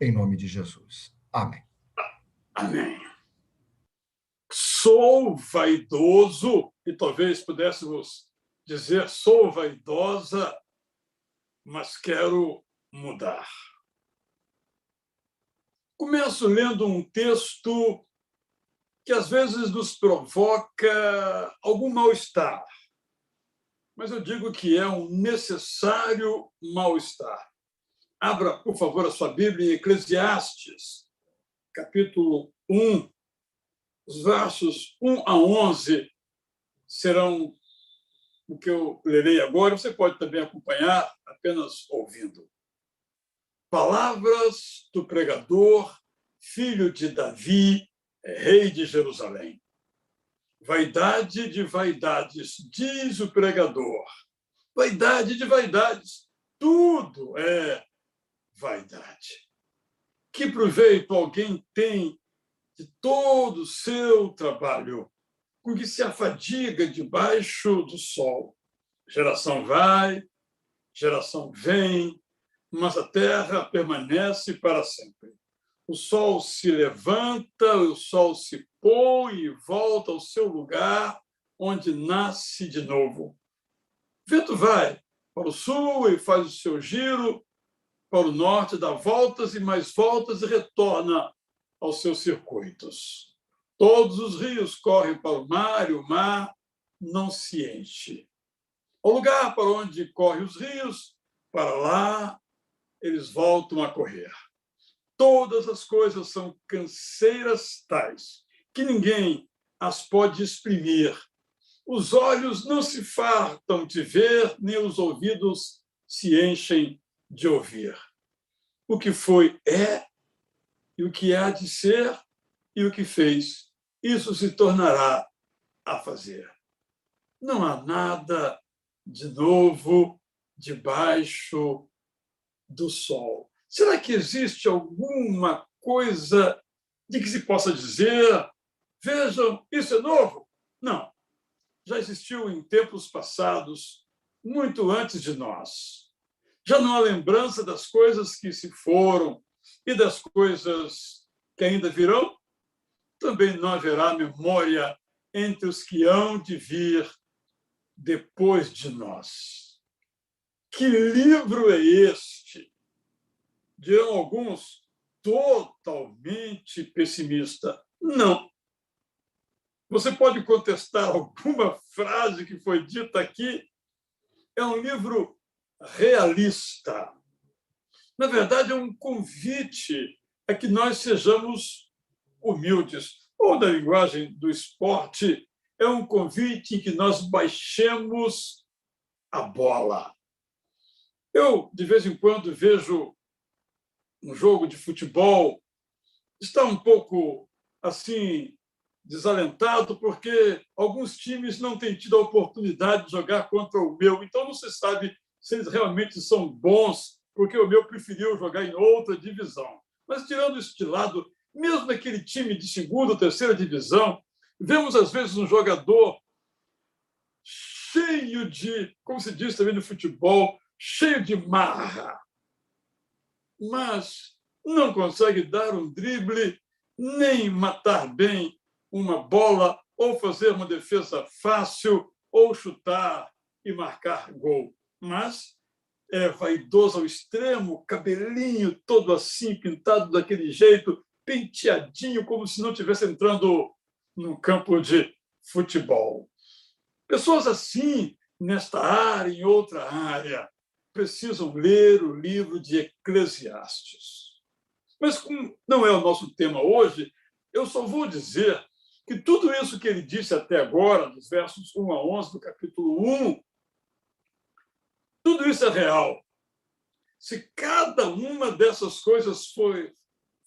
em nome de Jesus. Amém. Amém. Sou vaidoso, e talvez pudéssemos dizer sou vaidosa, mas quero mudar. Começo lendo um texto que às vezes nos provoca algum mal-estar, mas eu digo que é um necessário mal-estar. Abra, por favor, a sua Bíblia em Eclesiastes, capítulo 1, os versos 1 a 11 serão o que eu lerei agora. Você pode também acompanhar apenas ouvindo. Palavras do pregador, filho de Davi, rei de Jerusalém. Vaidade de vaidades, diz o pregador. Vaidade de vaidades, tudo é vaidade. Que proveito alguém tem de todo o seu trabalho, com que se afadiga debaixo do sol? Geração vai, geração vem, mas a terra permanece para sempre. O sol se levanta, o sol se põe e volta ao seu lugar, onde nasce de novo. O vento vai para o sul e faz o seu giro, para o norte dá voltas e mais voltas e retorna aos seus circuitos. Todos os rios correm para o mar e o mar não se enche. O lugar para onde correm os rios, para lá eles voltam a correr. Todas as coisas são canseiras tais que ninguém as pode exprimir. Os olhos não se fartam de ver, nem os ouvidos se enchem de ouvir. O que foi é, e o que há de ser, e o que fez, isso se tornará a fazer. Não há nada de novo debaixo do sol. Será que existe alguma coisa de que se possa dizer, vejam, isso é novo? Não. Já existiu em tempos passados, muito antes de nós. Já não há lembrança das coisas que se foram e das coisas que ainda virão? Também não haverá memória entre os que hão de vir depois de nós. Que livro é este? Dirão alguns, totalmente pessimista. Não. Você pode contestar alguma frase que foi dita aqui? É um livro realista. Na verdade, é um convite a que nós sejamos humildes. Ou, na linguagem do esporte, é um convite em que nós baixemos a bola. Eu, de vez em quando, vejo um jogo de futebol, está um pouco assim desalentado, porque alguns times não têm tido a oportunidade de jogar contra o meu, então não se sabe se eles realmente são bons, porque o meu preferiu jogar em outra divisão. Mas, tirando isso de lado, mesmo naquele time de segunda ou terceira divisão, vemos, às vezes, um jogador cheio de, como se diz também no futebol, cheio de marra, mas não consegue dar um drible, nem matar bem uma bola, ou fazer uma defesa fácil, ou chutar e marcar gol. Mas é vaidoso ao extremo, cabelinho todo assim, pintado daquele jeito, penteadinho, como se não estivesse entrando num campo de futebol. Pessoas assim, nesta área, em outra área, precisam ler o livro de Eclesiastes. Mas, como não é o nosso tema hoje, eu só vou dizer que tudo isso que ele disse até agora, dos versos 1 a 11 do capítulo 1, tudo isso é real. Se cada uma dessas coisas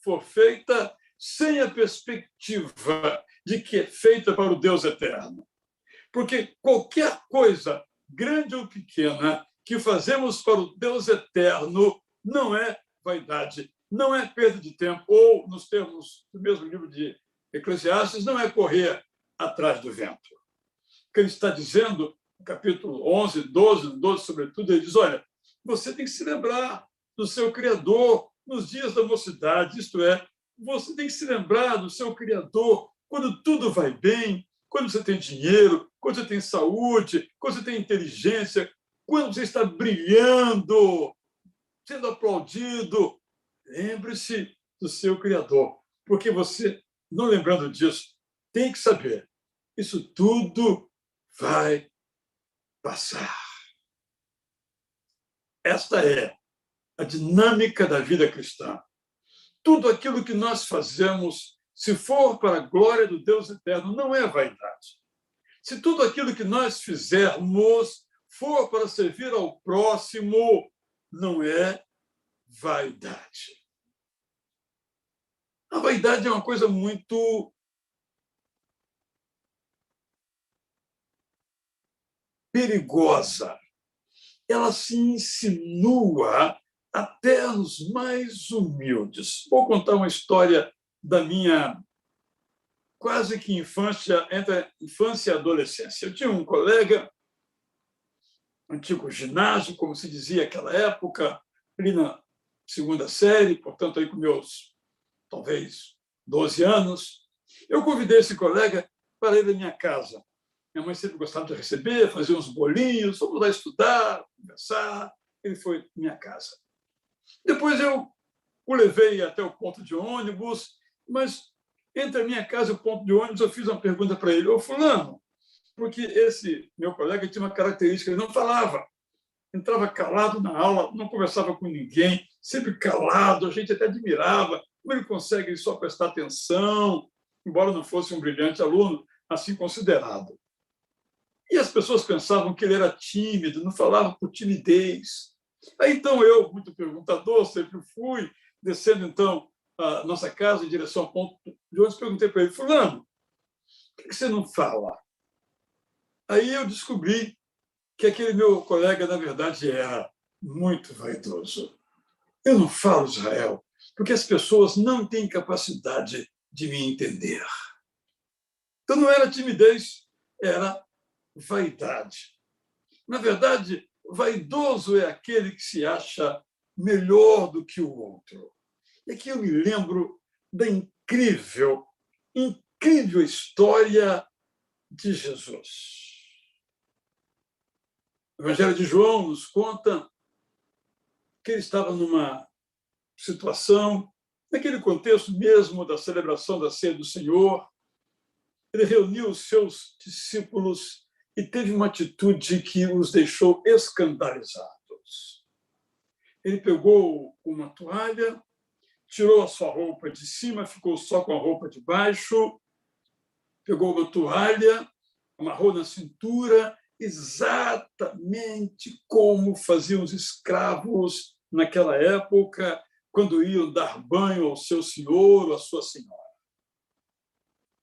for feita sem a perspectiva de que é feita para o Deus eterno. Porque qualquer coisa, grande ou pequena, que fazemos para o Deus eterno não é vaidade, não é perda de tempo, ou, nos termos do mesmo livro de Eclesiastes, não é correr atrás do vento. O que ele está dizendo, no capítulo 11, 12 sobretudo, ele diz, olha, você tem que se lembrar do seu Criador, nos dias da mocidade, isto é, você tem que se lembrar do seu Criador quando tudo vai bem, quando você tem dinheiro, quando você tem saúde, quando você tem inteligência, quando você está brilhando, sendo aplaudido. Lembre-se do seu Criador, porque você, não lembrando disso, tem que saber, isso tudo vai passar. Esta é a dinâmica da vida cristã. Tudo aquilo que nós fazemos, se for para a glória do Deus eterno, não é vaidade. Se tudo aquilo que nós fizermos for para servir ao próximo, não é vaidade. A vaidade é uma coisa muito perigosa. Ela se insinua até os mais humildes. Vou contar uma história da minha quase que infância, entre a infância e a adolescência. Eu tinha um colega, antigo ginásio, como se dizia naquela época, ali na segunda série, portanto, aí com meus, talvez, 12 anos. Eu convidei esse colega para ir à minha casa. Minha mãe sempre gostava de receber, fazer uns bolinhos, vamos lá estudar, conversar. Ele foi à minha casa. Depois eu o levei até o ponto de ônibus, mas entre a minha casa e o ponto de ônibus eu fiz uma pergunta para ele: ô fulano, porque esse meu colega tinha uma característica, ele não falava, entrava calado na aula, não conversava com ninguém, sempre calado, a gente até admirava como ele consegue só prestar atenção, embora não fosse um brilhante aluno, assim considerado. E as pessoas pensavam que ele era tímido, não falava por timidez. Aí, então, eu, muito perguntador, sempre fui, descendo, então, a nossa casa em direção ao ponto de ônibus, perguntei para ele: fulano, por que você não fala? Aí eu descobri que aquele meu colega, na verdade, era muito vaidoso. Eu não falo, Israel, porque as pessoas não têm capacidade de me entender. Então, não era timidez, era vaidade. Na verdade, vaidoso é aquele que se acha melhor do que o outro. E aqui eu me lembro da incrível história de Jesus. O Evangelho de João nos conta que ele estava numa situação, naquele contexto mesmo da celebração da ceia do Senhor. Ele reuniu os seus discípulos e teve uma atitude que os deixou escandalizados. Ele pegou uma toalha, tirou a sua roupa de cima, ficou só com a roupa de baixo, pegou uma toalha, amarrou na cintura, exatamente como faziam os escravos naquela época, quando iam dar banho ao seu senhor ou à sua senhora.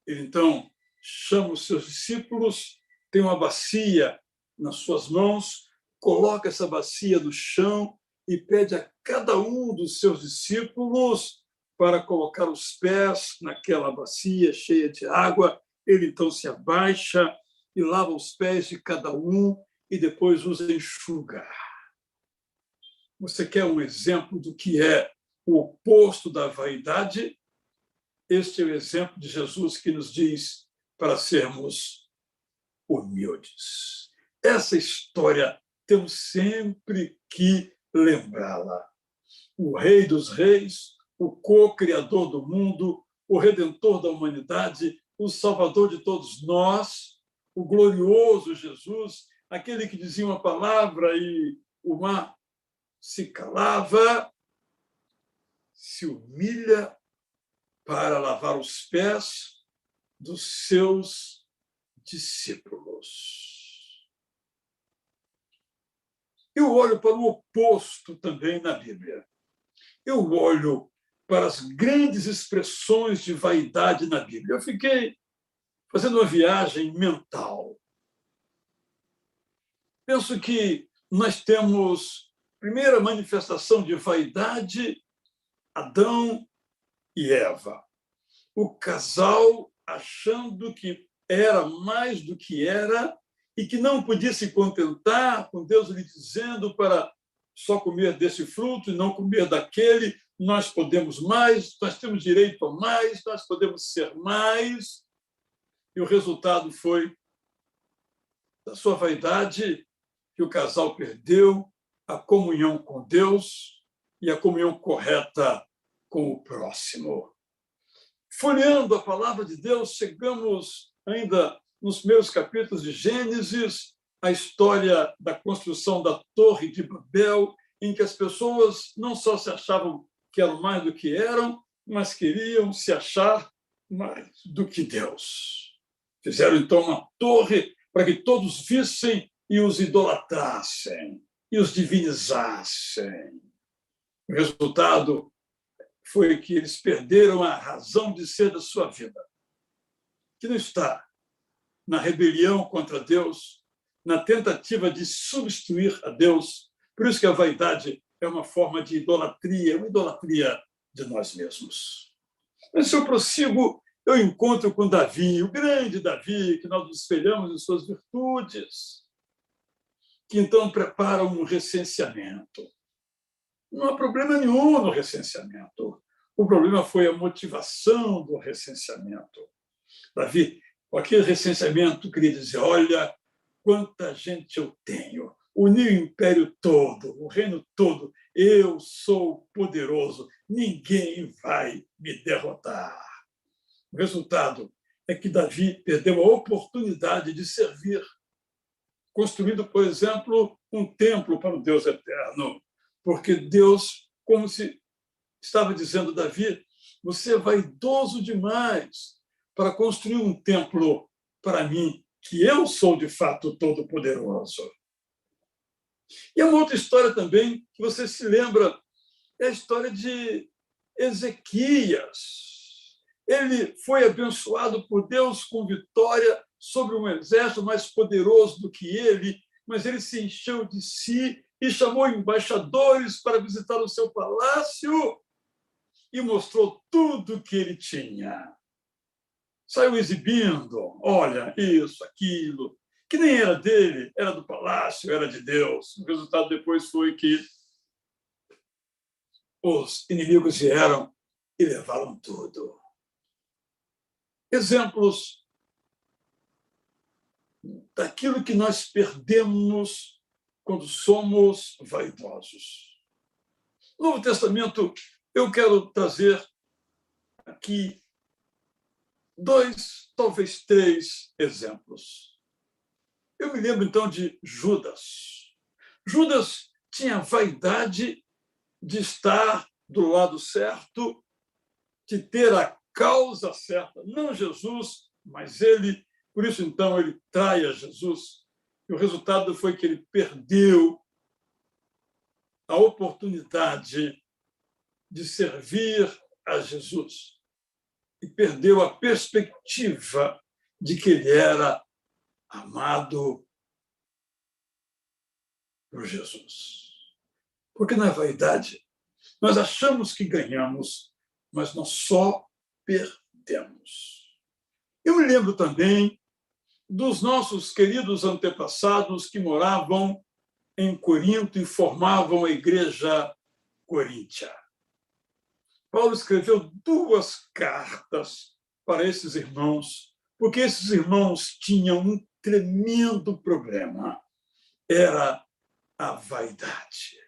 Ele, então, chama os seus discípulos, tem uma bacia nas suas mãos, coloca essa bacia no chão e pede a cada um dos seus discípulos para colocar os pés naquela bacia cheia de água. Ele, então, se abaixa e lava os pés de cada um e depois os enxuga. Você quer um exemplo do que é o oposto da vaidade? Este é o exemplo de Jesus que nos diz para sermos humildes. Essa história temos sempre que lembrá-la. O Rei dos Reis, o co-criador do mundo, o Redentor da humanidade, o Salvador de todos nós, o glorioso Jesus, aquele que dizia uma palavra e o mar se calava, se humilha para lavar os pés dos seus discípulos. Eu olho para o oposto também na Bíblia. Eu olho para as grandes expressões de vaidade na Bíblia. Eu fiquei fazendo uma viagem mental. Penso que nós temos a primeira manifestação de vaidade, Adão e Eva. O casal achando que era mais do que era e que não podia se contentar com Deus lhe dizendo para só comer desse fruto e não comer daquele, nós podemos mais, nós temos direito a mais, nós podemos ser mais. E o resultado foi da sua vaidade que o casal perdeu a comunhão com Deus e a comunhão correta com o próximo. Folheando a palavra de Deus, chegamos ainda nos primeiros capítulos de Gênesis, a história da construção da Torre de Babel, em que as pessoas não só se achavam que eram mais do que eram, mas queriam se achar mais do que Deus. Fizeram, então, uma torre para que todos vissem e os idolatrassem, e os divinizassem. O resultado foi que eles perderam a razão de ser da sua vida, que não está na rebelião contra Deus, na tentativa de substituir a Deus. Por isso que a vaidade é uma forma de idolatria, uma idolatria de nós mesmos. Mas se eu prossigo, eu encontro com Davi, o grande Davi, que nós nos espelhamos em suas virtudes, que então prepara um recenseamento. Não há problema nenhum no recenseamento. O problema foi a motivação do recenseamento. Davi, com aquele recenseamento, queria dizer, olha quanta gente eu tenho, unir o império todo, o reino todo, eu sou poderoso, ninguém vai me derrotar. O resultado é que Davi perdeu a oportunidade de servir, construindo, por exemplo, um templo para o Deus eterno, porque Deus, como se estava dizendo Davi, você é vaidoso demais para construir um templo para mim, que eu sou de fato todo-poderoso. E há uma outra história também que você se lembra, é a história de Ezequias. Ele foi abençoado por Deus com vitória sobre um exército mais poderoso do que ele, mas ele se encheu de si e chamou embaixadores para visitar o seu palácio e mostrou tudo que ele tinha. Saiu exibindo, olha, isso, aquilo, que nem era dele, era do palácio, era de Deus. O resultado depois foi que os inimigos vieram e levaram tudo. Exemplos daquilo que nós perdemos quando somos vaidosos. No Novo Testamento, eu quero trazer aqui 2, talvez 3 exemplos. Eu me lembro, então, de Judas. Judas tinha a vaidade de estar do lado certo, de ter a causa certa, não Jesus, mas ele. Por isso, então, ele trai a Jesus. E o resultado foi que ele perdeu a oportunidade de servir a Jesus e perdeu a perspectiva de que ele era amado por Jesus. Porque, na vaidade, nós achamos que ganhamos, mas nós só perdemos. Eu me lembro também dos nossos queridos antepassados que moravam em Corinto e formavam a igreja coríntia. Paulo escreveu 2 cartas para esses irmãos, porque esses irmãos tinham um tremendo problema. Era a vaidade.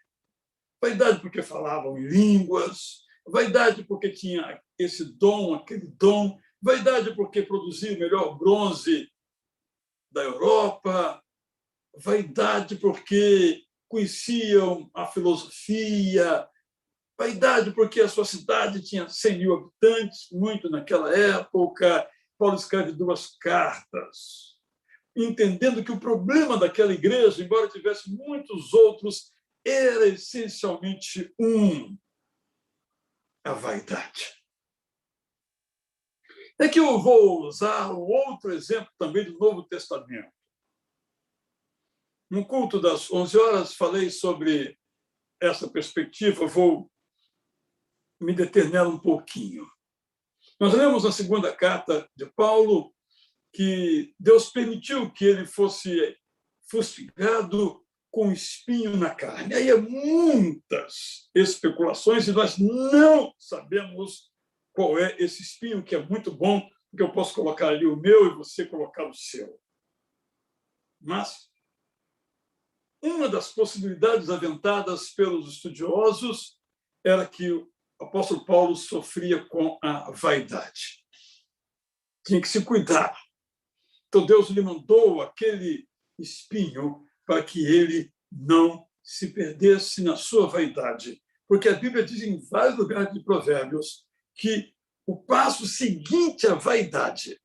Vaidade porque falavam em línguas, vaidade porque tinha esse dom, aquele dom, vaidade porque produzia o melhor bronze da Europa, vaidade porque conheciam a filosofia, vaidade porque a sua cidade tinha 100 mil habitantes, muito naquela época. Paulo escreve 2 cartas, entendendo que o problema daquela igreja, embora tivesse muitos outros, era essencialmente a vaidade. É que eu vou usar um outro exemplo também do Novo Testamento. No culto das 11 horas, falei sobre essa perspectiva, vou me deter nela um pouquinho. Nós lemos na 2ª carta de Paulo que Deus permitiu que ele fosse fustigado com espinho na carne. Aí há muitas especulações e nós não sabemos qual é esse espinho, que é muito bom, porque eu posso colocar ali o meu e você colocar o seu. Mas uma das possibilidades aventadas pelos estudiosos era que o apóstolo Paulo sofria com a vaidade. Tinha que se cuidar. Então, Deus lhe mandou aquele espinho para que ele não se perdesse na sua vaidade. Porque a Bíblia diz em vários lugares de Provérbios que o passo seguinte à vaidade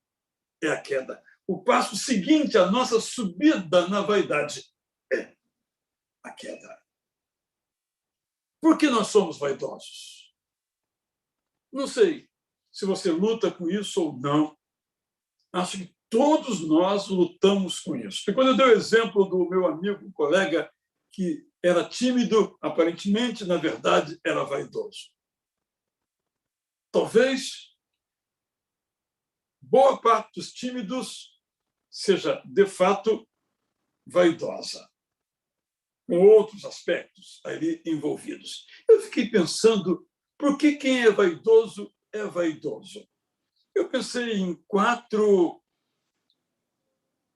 é a queda. O passo seguinte à nossa subida na vaidade é a queda. Por que nós somos vaidosos? Não sei se você luta com isso ou não. Acho que todos nós lutamos com isso. E quando eu dei o exemplo do meu amigo, colega, que era tímido, aparentemente, na verdade, era vaidoso. Talvez boa parte dos tímidos seja, de fato, vaidosa, com outros aspectos ali envolvidos. Eu fiquei pensando, por que quem é vaidoso é vaidoso? Eu pensei em 4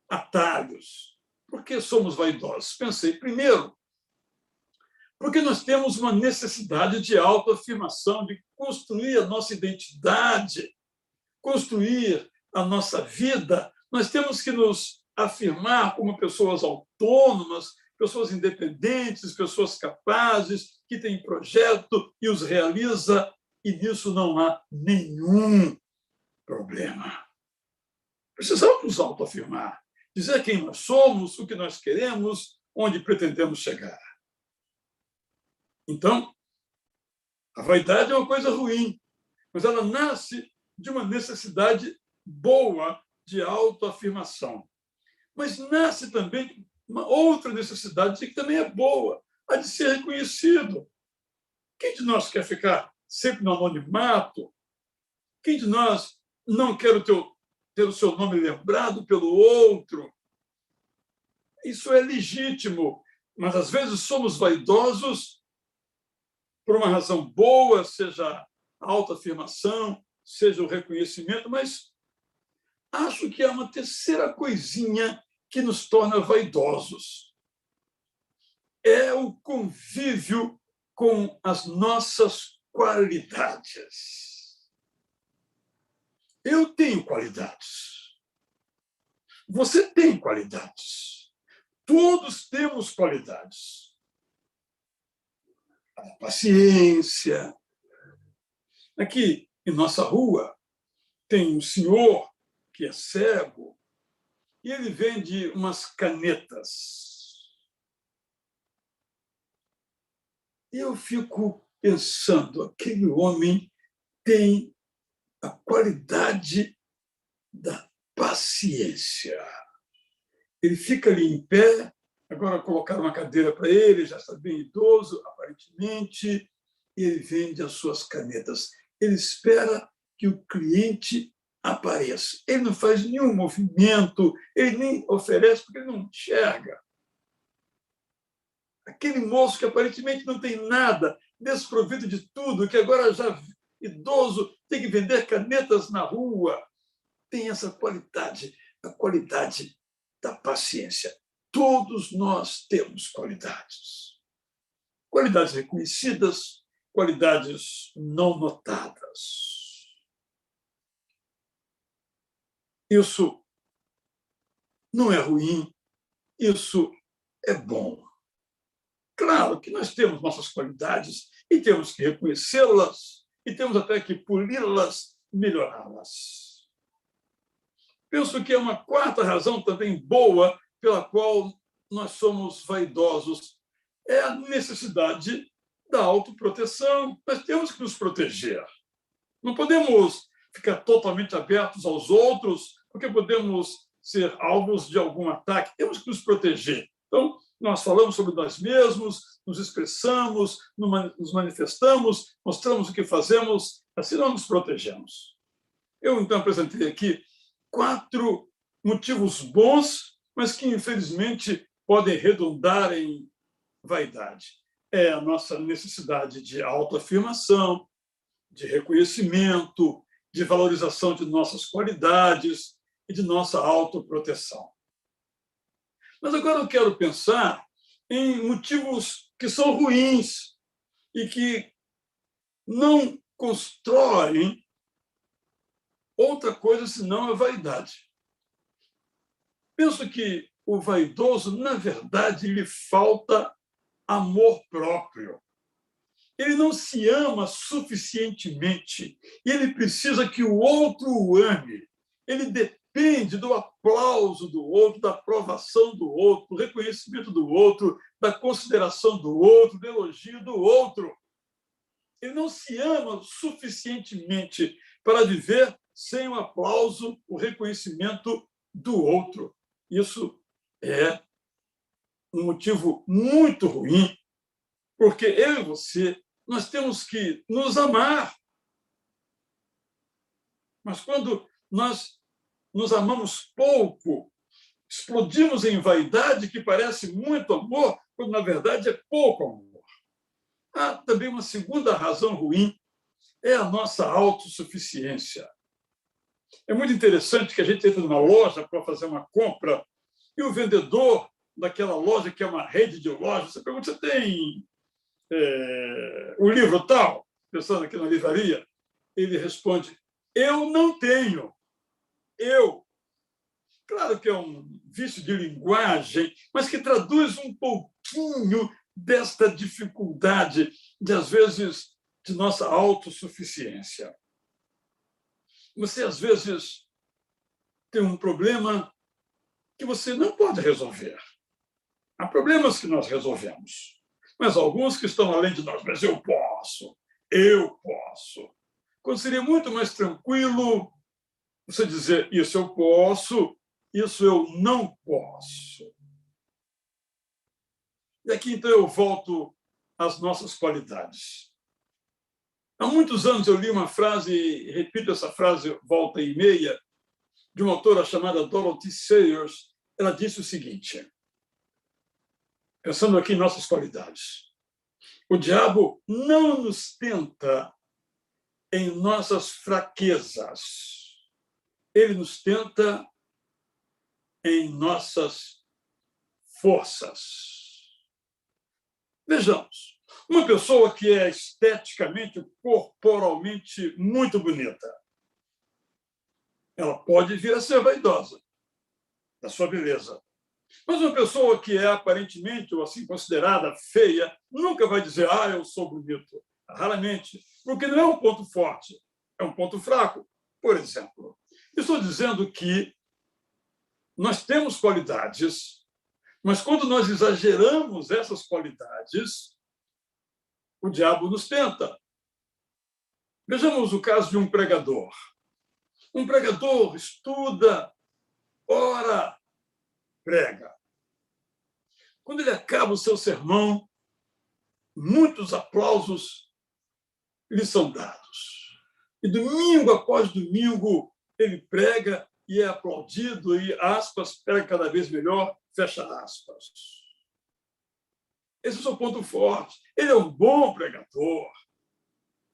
atalhos. Por que somos vaidosos? Pensei, primeiro, porque nós temos uma necessidade de autoafirmação, de construir a nossa identidade, construir a nossa vida. Nós temos que nos afirmar como pessoas autônomas, pessoas independentes, pessoas capazes, que têm projeto e os realiza, e nisso não há nenhum problema. Precisamos nos autoafirmar, dizer quem nós somos, o que nós queremos, onde pretendemos chegar. Então, a vaidade é uma coisa ruim, mas ela nasce de uma necessidade boa de autoafirmação. Mas nasce também de uma outra necessidade que também é boa, a de ser reconhecido. Quem de nós quer ficar sempre no anonimato? Quem de nós não quer ter o seu nome lembrado pelo outro? Isso é legítimo, mas às vezes somos vaidosos por uma razão boa, seja a autoafirmação, seja o reconhecimento, mas acho que há uma terceira coisinha que nos torna vaidosos. É o convívio com as nossas qualidades. Eu tenho qualidades. Você tem qualidades. Todos temos qualidades. A paciência. Aqui, em nossa rua, tem um senhor que é cego e ele vende umas canetas. E eu fico pensando, aquele homem tem a qualidade da paciência. Ele fica ali em pé, agora colocaram uma cadeira para ele, já está bem idoso, aparentemente, e ele vende as suas canetas. Ele espera que o cliente apareça. Ele não faz nenhum movimento, ele nem oferece, porque ele não enxerga. Aquele moço que aparentemente não tem nada, desprovido de tudo, que agora já idoso tem que vender canetas na rua, tem essa qualidade, a qualidade da paciência. Todos nós temos qualidades. Qualidades reconhecidas, qualidades não notadas. Isso não é ruim, isso é bom. Claro que nós temos nossas qualidades e temos que reconhecê-las e temos até que poli-las, melhorá-las. Penso que é uma quarta razão também boa pela qual nós somos vaidosos, é a necessidade da autoproteção. Nós temos que nos proteger. Não podemos ficar totalmente abertos aos outros, porque podemos ser alvos de algum ataque. Temos que nos proteger. Então, nós falamos sobre nós mesmos, nos expressamos, nos manifestamos, mostramos o que fazemos, assim nós nos protegemos. Eu, então, apresentei aqui 4 motivos bons, mas que, infelizmente, podem redundar em vaidade. É a nossa necessidade de autoafirmação, de reconhecimento, de valorização de nossas qualidades e de nossa autoproteção. Mas agora eu quero pensar em motivos que são ruins e que não constroem outra coisa senão a vaidade. Penso que o vaidoso, na verdade, lhe falta amor próprio. Ele não se ama suficientemente e ele precisa que o outro o ame. Ele depende do aplauso do outro, da aprovação do outro, do reconhecimento do outro, da consideração do outro, do elogio do outro. Ele não se ama suficientemente para viver sem o aplauso, o reconhecimento do outro. Isso é um motivo muito ruim, porque eu e você, nós temos que nos amar. Mas quando nós nos amamos pouco, explodimos em vaidade que parece muito amor, quando na verdade é pouco amor. Há também uma segunda razão ruim, é a nossa autossuficiência. É muito interessante que a gente entra numa loja para fazer uma compra e o vendedor daquela loja, que é uma rede de lojas, você pergunta, você tem o livro tal? Pensando aqui na livraria, ele responde, eu não tenho. Eu. Claro que é um vício de linguagem, mas que traduz um pouquinho desta dificuldade, às vezes, de nossa autossuficiência. Você, às vezes, tem um problema que você não pode resolver. Há problemas que nós resolvemos, mas alguns que estão além de nós. Mas eu posso. Quando seria muito mais tranquilo você dizer, isso eu posso, isso eu não posso. E aqui, então, eu volto às nossas qualidades. Há muitos anos eu li uma frase, e repito essa frase volta e meia, de uma autora chamada Dorothy Sayers. Ela disse o seguinte, pensando aqui em nossas qualidades, o diabo não nos tenta em nossas fraquezas, ele nos tenta em nossas forças. Vejamos, uma pessoa que é esteticamente, corporalmente muito bonita, ela pode vir a ser vaidosa da sua beleza. Mas uma pessoa que é aparentemente ou assim considerada feia nunca vai dizer, eu sou bonito. Raramente, porque não é um ponto forte, é um ponto fraco. Por exemplo, estou dizendo que nós temos qualidades, mas quando nós exageramos essas qualidades, o diabo nos tenta. Vejamos o caso de um pregador. Um pregador estuda, ora, prega. Quando ele acaba o seu sermão, muitos aplausos lhe são dados. E domingo após domingo, ele prega e é aplaudido e, aspas, prega cada vez melhor, fecha aspas. Esse é o seu ponto forte. Ele é um bom pregador.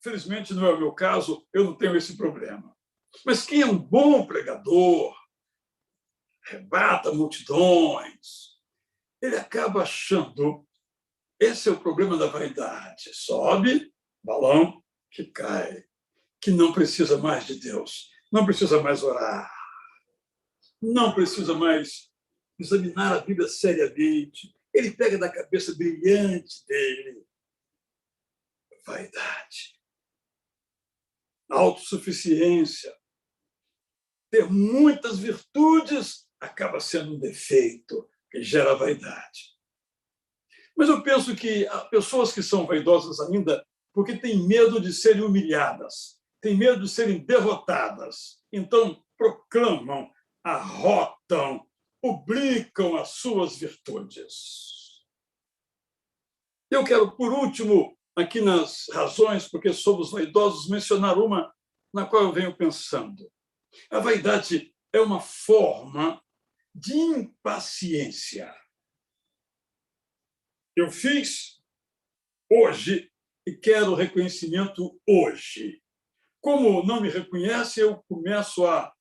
Felizmente, não é o meu caso, eu não tenho esse problema. Mas quem é um bom pregador, arrebata multidões, ele acaba achando, esse é o problema da vaidade, sobe, balão, que cai, que não precisa mais de Deus, não precisa mais orar, não precisa mais examinar a Bíblia seriamente, ele pega da cabeça brilhante dele, vaidade, autossuficiência, ter muitas virtudes acaba sendo um defeito que gera vaidade. Mas eu penso que há pessoas que são vaidosas ainda porque têm medo de serem humilhadas, têm medo de serem derrotadas. Então, proclamam, arrotam, publicam as suas virtudes. Eu quero, por último, aqui nas razões porque somos vaidosos, mencionar uma na qual eu venho pensando. A vaidade é uma forma de impaciência. Eu fiz hoje e quero reconhecimento hoje. Como não me reconhece, eu começo a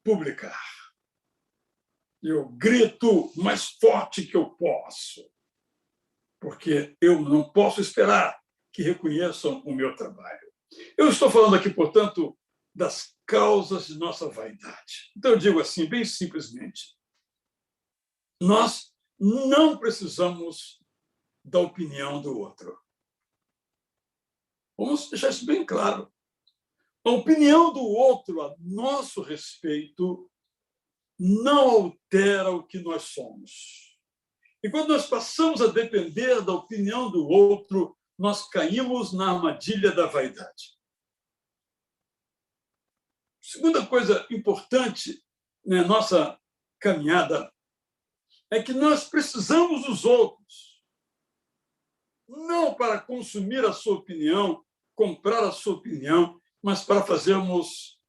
publicar. Eu grito mais forte que eu posso, porque eu não posso esperar que reconheçam o meu trabalho. Eu estou falando aqui, portanto, das causas de nossa vaidade. Então, eu digo assim, bem simplesmente, nós não precisamos da opinião do outro. Vamos deixar isso bem claro. A opinião do outro a nosso respeito não altera o que nós somos. E quando nós passamos a depender da opinião do outro, nós caímos na armadilha da vaidade. Segunda coisa importante na nossa caminhada é que nós precisamos dos outros, não para consumir a sua opinião, comprar a sua opinião, mas para fazermos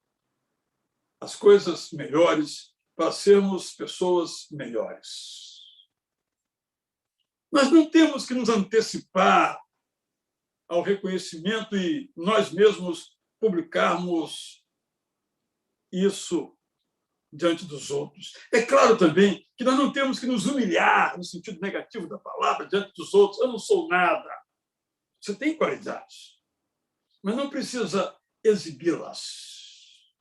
as coisas melhores, para sermos pessoas melhores. Nós não temos que nos antecipar ao reconhecimento e nós mesmos publicarmos isso diante dos outros. É claro também que nós não temos que nos humilhar, no sentido negativo da palavra, diante dos outros. Eu não sou nada. Você tem qualidades, mas não precisa exibi-las.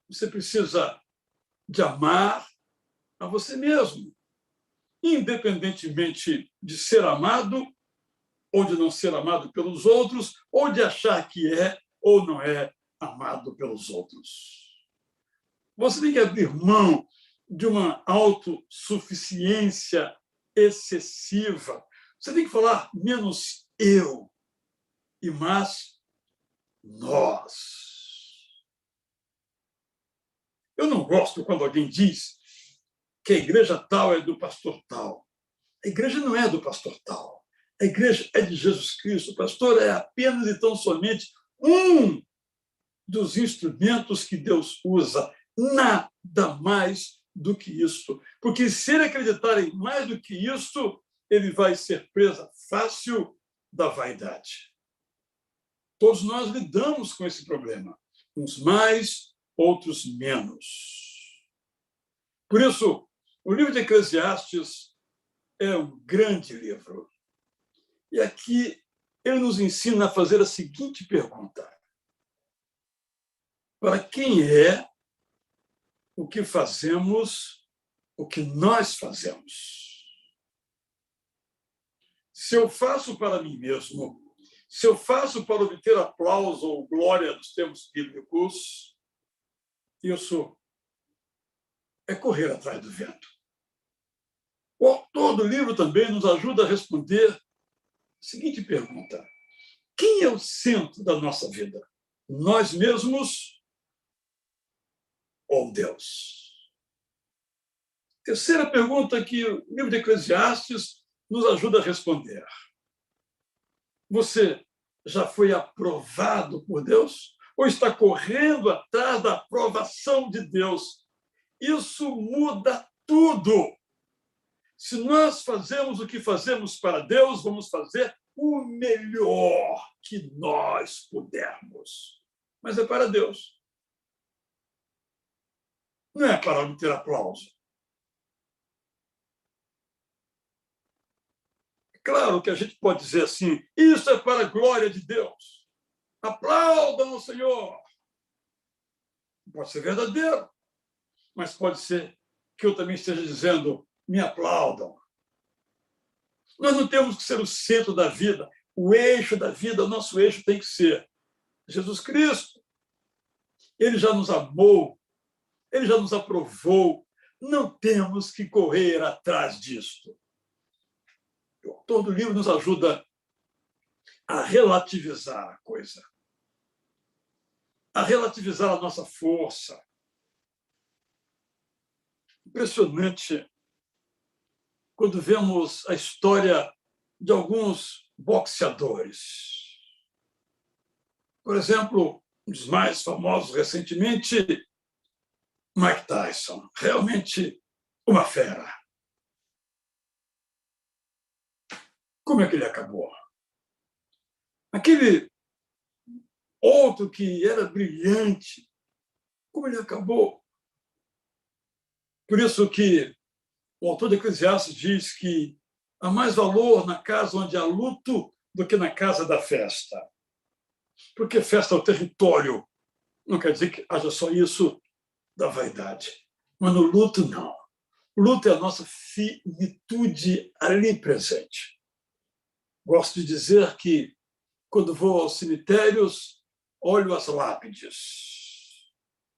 Você precisa de amar a você mesmo, independentemente de ser amado ou de não ser amado pelos outros, ou de achar que é ou não é amado pelos outros. Você tem que abrir mão de uma autossuficiência excessiva. Você tem que falar menos eu e mais nós. Eu não gosto quando alguém diz que a igreja tal é do pastor tal. A igreja não é do pastor tal. A igreja é de Jesus Cristo. O pastor é apenas e tão somente um dos instrumentos que Deus usa. Nada mais do que isso. Porque se ele acreditar em mais do que isso, ele vai ser presa fácil da vaidade. Todos nós lidamos com esse problema. Uns mais, outros menos. Por isso, o livro de Eclesiastes é um grande livro. E aqui ele nos ensina a fazer a seguinte pergunta: para quem é o que fazemos, o que nós fazemos? Se eu faço para mim mesmo, se eu faço para obter aplauso ou glória nos termos bíblicos, isso é correr atrás do vento. O autor do livro também nos ajuda a responder a seguinte pergunta: quem é o centro da nossa vida? Nós mesmos ou Deus? Terceira pergunta que o livro de Eclesiastes nos ajuda a responder: você já foi aprovado por Deus? Ou está correndo atrás da aprovação de Deus? Isso muda tudo. Se nós fazemos o que fazemos para Deus, vamos fazer o melhor que nós pudermos. Mas é para Deus. Não é para obter aplauso. É claro que a gente pode dizer assim: isso é para a glória de Deus. Aplaudam o Senhor. Pode ser verdadeiro, mas pode ser que eu também esteja dizendo: me aplaudam. Nós não temos que ser o centro da vida, o eixo da vida. O nosso eixo tem que ser Jesus Cristo. Ele já nos amou, ele já nos aprovou. Não temos que correr atrás disto. O autor do livro nos ajuda a relativizar a coisa, a relativizar a nossa força. Impressionante quando vemos a história de alguns boxeadores. Por exemplo, um dos mais famosos recentemente, Mike Tyson. Realmente uma fera. Como é que ele acabou? Aquele outro que era brilhante, como ele acabou? Por isso que o autor de Eclesiastes diz que há mais valor na casa onde há luto do que na casa da festa. Porque festa é o território. Não quer dizer que haja só isso da vaidade. Mas no luto, não. O luto é a nossa finitude ali presente. Gosto de dizer que, quando vou aos cemitérios, olho as lápides.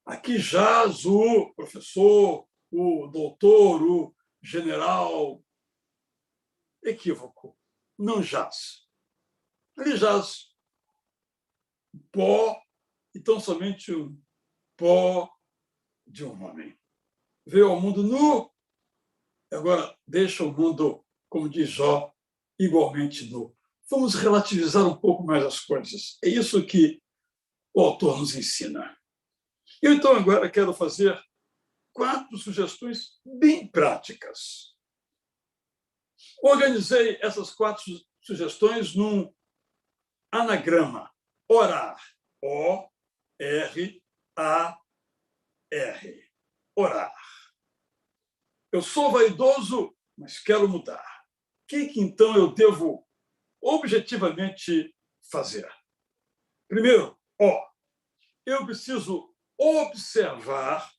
Aqui jaz o professor, o doutor, o general. Equívoco. Não jaz. Ali jaz pó, e tão somente um pó de um homem. Veio ao mundo nu, agora deixa o mundo, como diz Jó, igualmente nu. Vamos relativizar um pouco mais as coisas. É isso que o autor nos ensina. Eu, então, agora quero fazer 4 sugestões bem práticas. Organizei essas 4 sugestões num anagrama. Orar. O-R-A-R. Orar. Eu sou vaidoso, mas quero mudar. O que então eu devo objetivamente fazer? Primeiro, eu preciso observar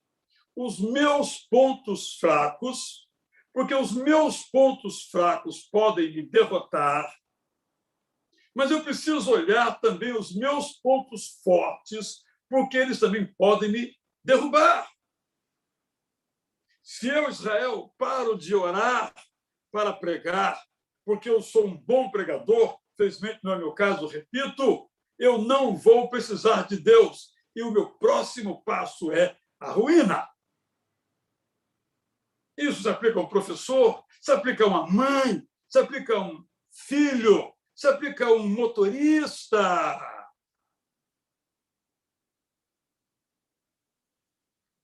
os meus pontos fracos, porque os meus pontos fracos podem me derrotar, mas eu preciso olhar também os meus pontos fortes, porque eles também podem me derrubar. Se eu, Israel, paro de orar para pregar, porque eu sou um bom pregador, felizmente não é meu caso, repito, eu não vou precisar de Deus. E o meu próximo passo é a ruína. Isso se aplica a um professor, se aplica a uma mãe, se aplica a um filho, se aplica a um motorista.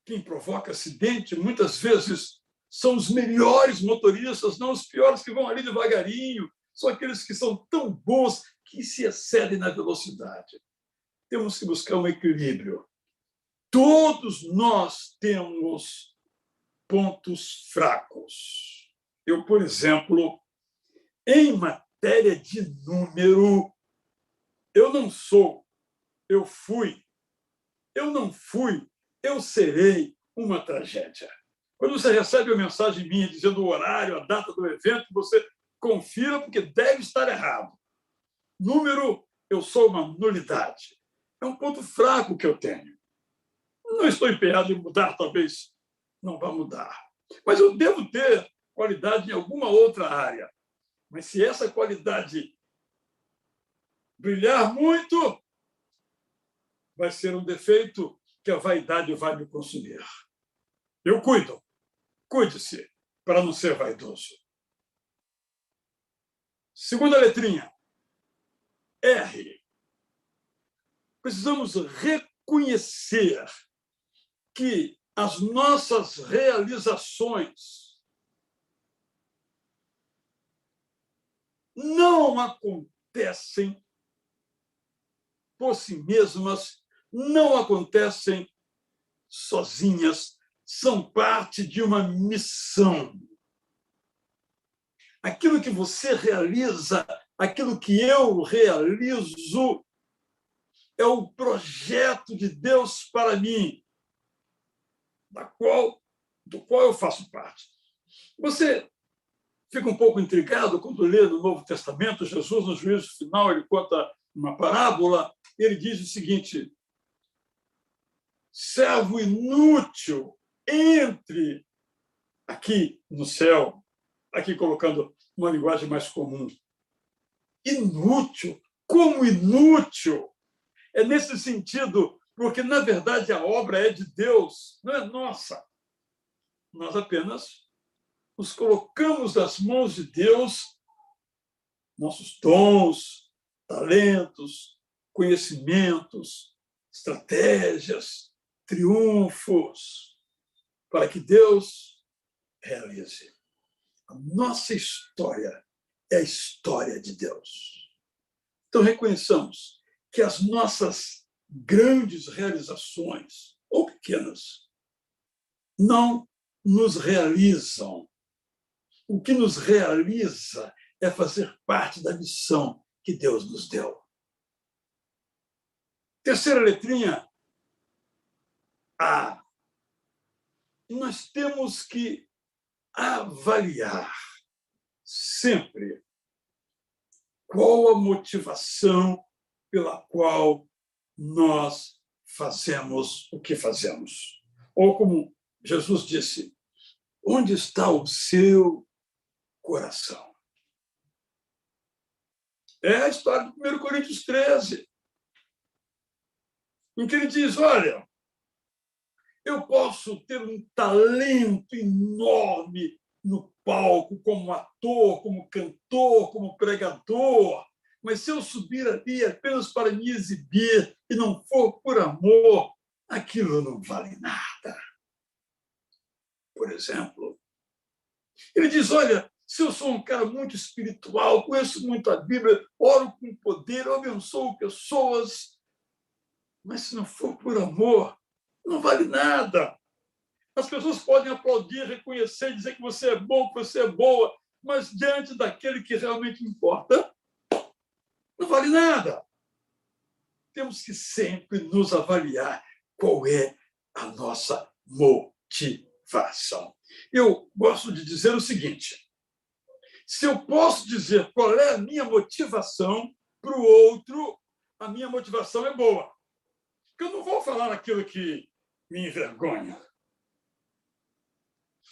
Quem provoca acidente, muitas vezes, são os melhores motoristas, não os piores que vão ali devagarinho. São aqueles que são tão bons que se excedem na velocidade. Temos que buscar um equilíbrio. Todos nós temos pontos fracos. Eu, por exemplo, em matéria de número, eu não sou, eu fui, eu não fui, eu serei uma tragédia. Quando você recebe uma mensagem minha dizendo o horário, a data do evento, você confira porque deve estar errado. Número, eu sou uma nulidade. É um ponto fraco que eu tenho. Não estou empenhado em mudar, talvez não vá mudar. Mas eu devo ter qualidade em alguma outra área. Mas se essa qualidade brilhar muito, vai ser um defeito que a vaidade vai me consumir. Eu cuido. Cuide-se para não ser vaidoso. Segunda letrinha. R. Precisamos reconhecer que as nossas realizações não acontecem por si mesmas, não acontecem sozinhas, são parte de uma missão. Aquilo que você realiza, aquilo que eu realizo, é o projeto de Deus para mim, do qual eu faço parte. Você fica um pouco intrigado quando lê no Novo Testamento, Jesus, no juízo final, ele conta uma parábola, ele diz o seguinte: servo inútil, entre aqui no céu, aqui colocando uma linguagem mais comum. Inútil? Como inútil? É nesse sentido, porque, na verdade, a obra é de Deus, não é nossa. Nós apenas nos colocamos nas mãos de Deus, nossos dons, talentos, conhecimentos, estratégias, triunfos, para que Deus realize. A nossa história é a história de Deus. Então, reconheçamos que as nossas grandes realizações, ou pequenas, não nos realizam. O que nos realiza é fazer parte da missão que Deus nos deu. Terceira letrinha, A. Nós temos que avaliar sempre qual a motivação pela qual nós fazemos o que fazemos. Ou como Jesus disse, onde está o seu coração? É a história do 1 Coríntios 13, em que ele diz, olha, eu posso ter um talento enorme no palco, como ator, como cantor, como pregador, mas se eu subir ali apenas para me exibir e não for por amor, aquilo não vale nada. Por exemplo, ele diz, olha, se eu sou um cara muito espiritual, conheço muito a Bíblia, oro com poder, eu abençoo pessoas, mas se não for por amor, não vale nada. As pessoas podem aplaudir, reconhecer, dizer que você é bom, que você é boa, mas diante daquele que realmente importa, não vale nada. Temos que sempre nos avaliar qual é a nossa motivação. Eu gosto de dizer o seguinte, se eu posso dizer qual é a minha motivação para o outro, a minha motivação é boa. Porque eu não vou falar aquilo que me envergonha.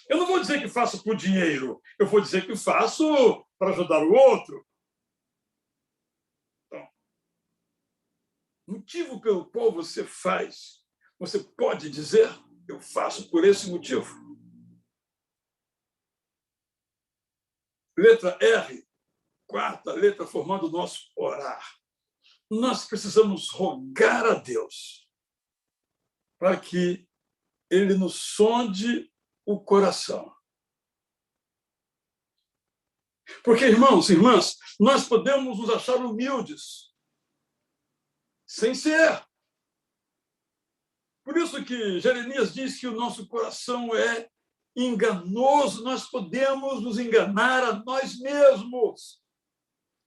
Eu não vou dizer que faço por dinheiro, eu vou dizer que faço para ajudar o outro. Então, motivo pelo qual você faz, você pode dizer, eu faço por esse motivo. Letra R, quarta letra formando o nosso orar. Nós precisamos rogar a Deus para que Ele nos sonde o coração. Porque, irmãos e irmãs, nós podemos nos achar humildes, sem ser. Por isso que Jeremias diz que o nosso coração é enganoso, nós podemos nos enganar a nós mesmos.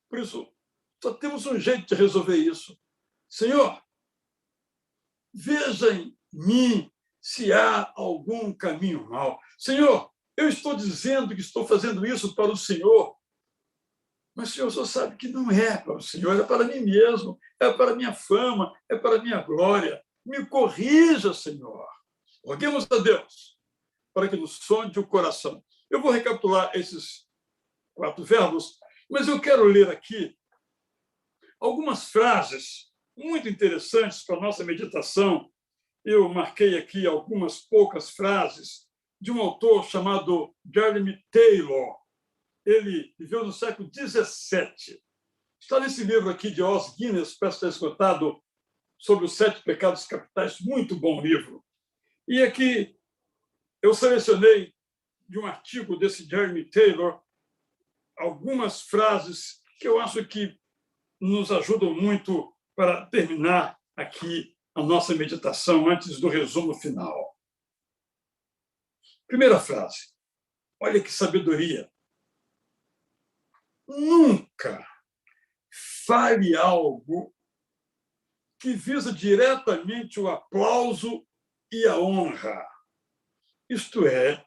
Por isso, só temos um jeito de resolver isso. Senhor, veja em mim se há algum caminho mau. Senhor, eu estou dizendo que estou fazendo isso para o Senhor, mas o Senhor só sabe que não é para o Senhor, é para mim mesmo, é para a minha fama, é para a minha glória. Me corrija, Senhor. Roguemos a Deus para que nos sonde o coração. Eu vou recapitular esses 4 verbos, mas eu quero ler aqui algumas frases muito interessantes para a nossa meditação. Eu marquei aqui algumas poucas frases de um autor chamado Jeremy Taylor. Ele viveu no século XVII. Está nesse livro aqui de Os Guinness, peço ter escutado, sobre os 7 pecados capitais, muito bom livro. E aqui eu selecionei de um artigo desse Jeremy Taylor algumas frases que eu acho que nos ajudam muito para terminar aqui a nossa meditação antes do resumo final. Primeira frase. Olha que sabedoria. Nunca fale algo que visa diretamente o aplauso e a honra. Isto é,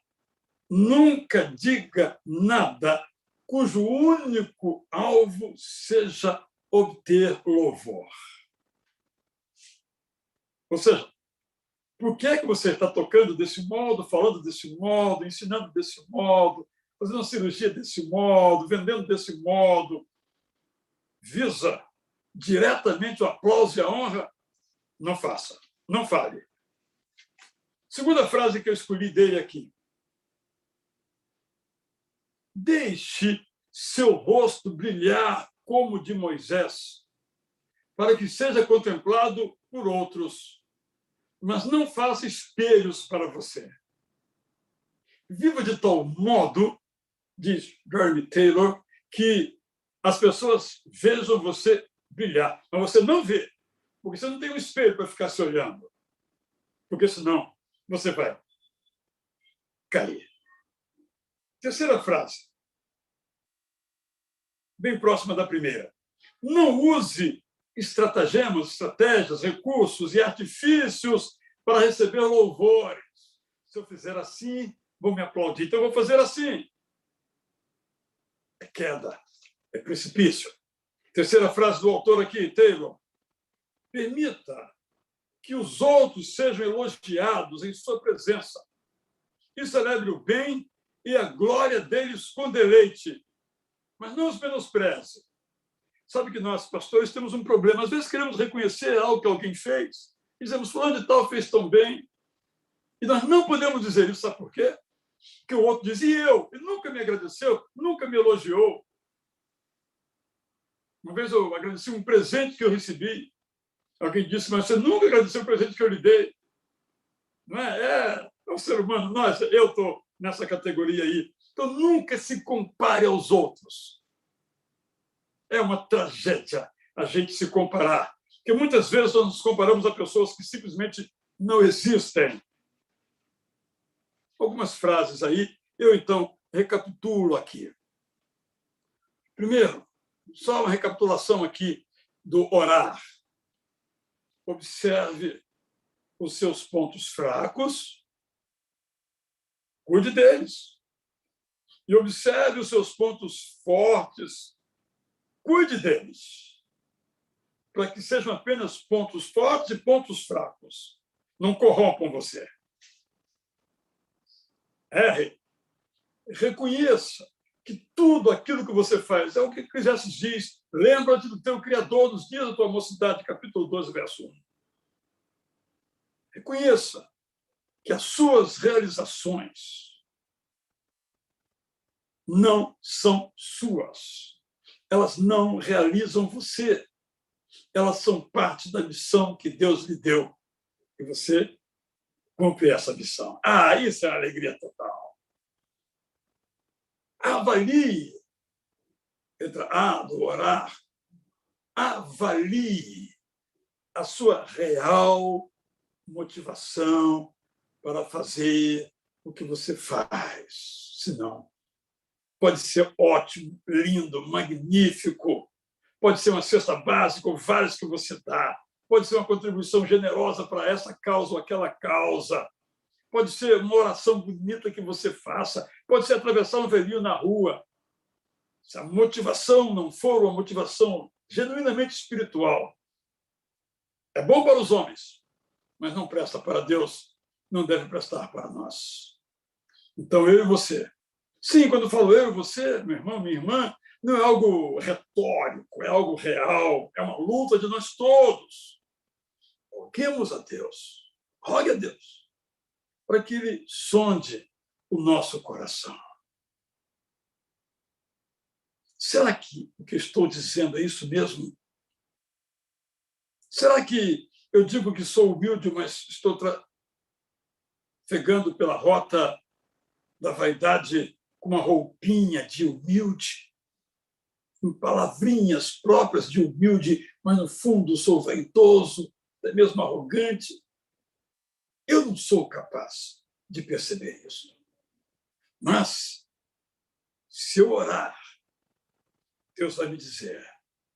nunca diga nada cujo único alvo seja obter louvor. Ou seja, por que é que você está tocando desse modo, falando desse modo, ensinando desse modo, fazendo cirurgia desse modo, vendendo desse modo? Visa diretamente o aplauso e a honra? Não faça, não fale. Segunda frase que eu escolhi dele aqui. Deixe seu rosto brilhar como o de Moisés, para que seja contemplado por outros, mas não faça espelhos para você. Viva de tal modo, diz Jeremy Taylor, que as pessoas vejam você brilhar, mas você não vê, porque você não tem um espelho para ficar se olhando, porque senão você vai cair. Terceira frase, bem próxima da primeira. Não use estratagemas, estratégias, recursos e artifícios para receber louvores. Se eu fizer assim, vão me aplaudir, então eu vou fazer assim. É queda, é precipício. Terceira frase do autor aqui, Taylor. Permita que os outros sejam elogiados em sua presença e celebre o bem e a glória deles com deleite, mas não os menospreze. Sabe que nós, pastores, temos um problema. Às vezes queremos reconhecer algo que alguém fez, e dizemos, fulano de tal fez tão bem, e nós não podemos dizer isso, sabe por quê? Porque o outro diz, e eu? Ele nunca me agradeceu, nunca me elogiou. Uma vez eu agradeci um presente que eu recebi. Alguém disse, mas você nunca agradeceu o presente que eu lhe dei. Não é? É um ser humano. Eu estou nessa categoria aí. Então, nunca se compare aos outros. É uma tragédia a gente se comparar. Porque muitas vezes nós nos comparamos a pessoas que simplesmente não existem. Algumas frases aí, eu então recapitulo aqui. Primeiro, só uma recapitulação aqui do orar. Observe os seus pontos fracos, cuide deles. E observe os seus pontos fortes, cuide deles. Para que sejam apenas pontos fortes e pontos fracos. Não corrompam você. Erre. Reconheça que tudo aquilo que você faz é o que Eclesiastes diz. Lembra-te do teu Criador nos dias da tua mocidade, capítulo 12, verso 1. Reconheça que as suas realizações não são suas. Elas não realizam você. Elas são parte da missão que Deus lhe deu. E você cumpre essa missão. Isso é uma alegria total. Avalie, letra A do orar, avalie a sua real motivação para fazer o que você faz. Senão, pode ser ótimo, lindo, magnífico, pode ser uma cesta básica ou várias que você dá, pode ser uma contribuição generosa para essa causa ou aquela causa, pode ser uma oração bonita que você faça, pode ser atravessar um velhinho na rua. Se a motivação não for uma motivação genuinamente espiritual, é bom para os homens, mas não presta para Deus, não deve prestar para nós. Então, eu e você. Sim, quando eu falo eu e você, meu irmão, minha irmã, não é algo retórico, é algo real, é uma luta de nós todos. Roguemos a Deus, rogue a Deus, para que Ele sonde o nosso coração. Será que o que eu estou dizendo é isso mesmo? Será que eu digo que sou humilde, mas estou trafegando pela rota da vaidade com uma roupinha de humilde, com palavrinhas próprias de humilde, mas no fundo sou vaidoso, até mesmo arrogante? Eu não sou capaz de perceber isso. Mas, se eu orar, Deus vai me dizer,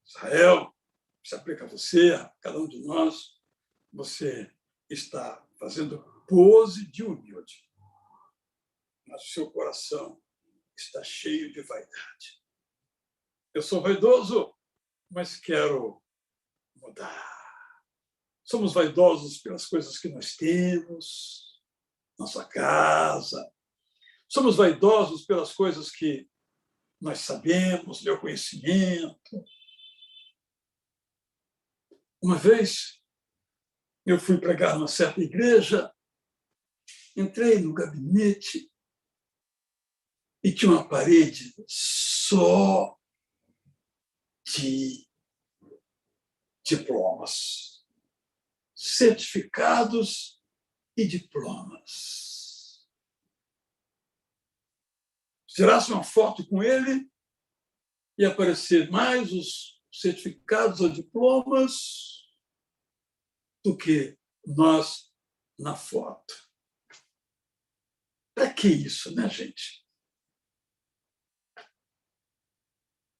Israel, se aplica a você, a cada um de nós, você está fazendo pose de humilde, mas o seu coração está cheio de vaidade. Eu sou vaidoso, mas quero mudar. Somos vaidosos pelas coisas que nós temos, nossa casa. Somos vaidosos pelas coisas que nós sabemos, meu conhecimento. Uma vez, eu fui pregar numa certa igreja, entrei no gabinete e tinha uma parede só de diplomas, certificados e diplomas. Tirasse uma foto com ele ia aparecer mais os certificados ou diplomas do que nós na foto. Para que isso, né, gente?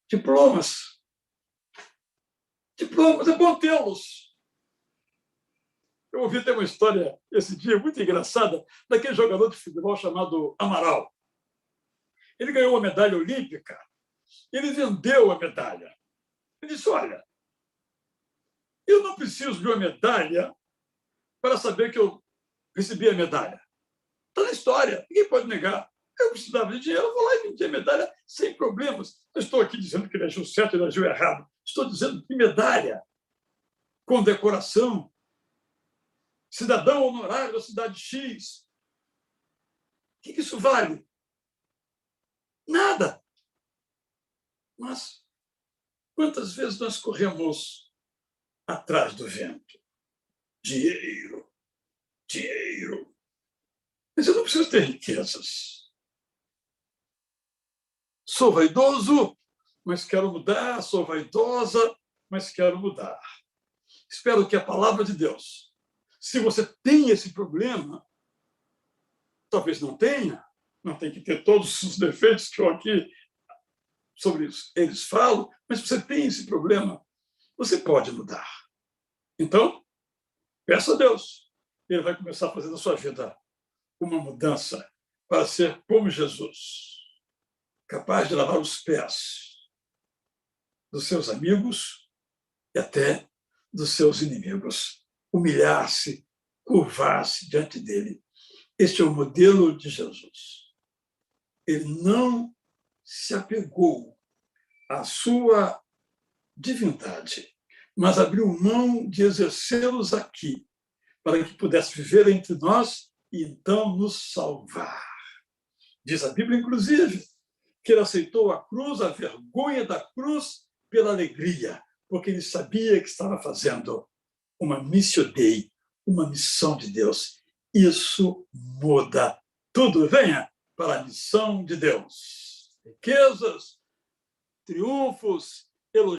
Diplomas. Diplomas, é bom tê-los. Eu ouvi até uma história esse dia muito engraçada daquele jogador de futebol chamado Amaral. Ele ganhou uma medalha olímpica. Ele vendeu a medalha. Ele disse, olha, eu não preciso de uma medalha para saber que eu recebi a medalha. Está na história, ninguém pode negar. Eu precisava de dinheiro, eu vou lá e vendi a medalha sem problemas. Não estou aqui dizendo que ele agiu certo, ele agiu errado. Estou dizendo que medalha, condecoração, cidadão honorário da cidade X. O que isso vale? Nada. Mas quantas vezes nós corremos atrás do vento? Dinheiro, dinheiro. Mas eu não preciso ter riquezas. Sou vaidoso, mas quero mudar. Sou vaidosa, mas quero mudar. Espero que a palavra de Deus, se você tem esse problema, talvez não tenha, não tem que ter todos os defeitos que eu aqui sobre eles falo, mas se você tem esse problema, você pode mudar. Então, peça a Deus. Ele vai começar a fazer na sua vida uma mudança para ser como Jesus, capaz de lavar os pés dos seus amigos e até dos seus inimigos, humilhar-se, curvar-se diante dele. Este é o modelo de Jesus. Ele não se apegou à sua divindade, mas abriu mão de exercê-los aqui, para que pudesse viver entre nós e então nos salvar. Diz a Bíblia, inclusive, que ele aceitou a cruz, a vergonha da cruz, pela alegria, porque ele sabia que estava fazendo uma missio Dei, uma missão de Deus. Isso muda tudo. Venha para a missão de Deus. Riquezas, triunfos, elogios.